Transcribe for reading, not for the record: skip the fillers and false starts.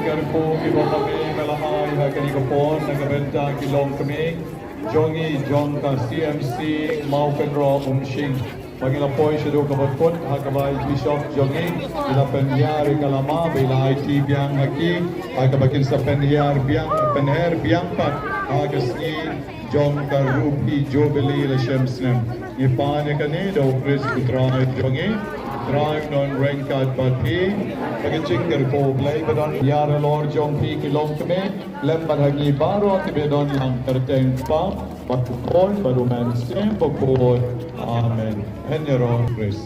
Karpo iba kami malahay hakan ikapon nagabenta kilong kami Jongi Jong ka CMC Mau Pedro Umshing Pangilapoy siya doon kapatpot hakabay Bishop Jongi ila penyar kalama bila IT biang haki hakabakin sa penher biang pat hagasni Jong ka rupi Jubilee la Shemsnem ipanya kani do Chris Putra Jongi drive non rengkat pati pagicing kerpo play badon yara lor jong pi kilom keme lembar hagi baro tibe don yang terteng pa pakukol baru men sem pokol amen en your own grace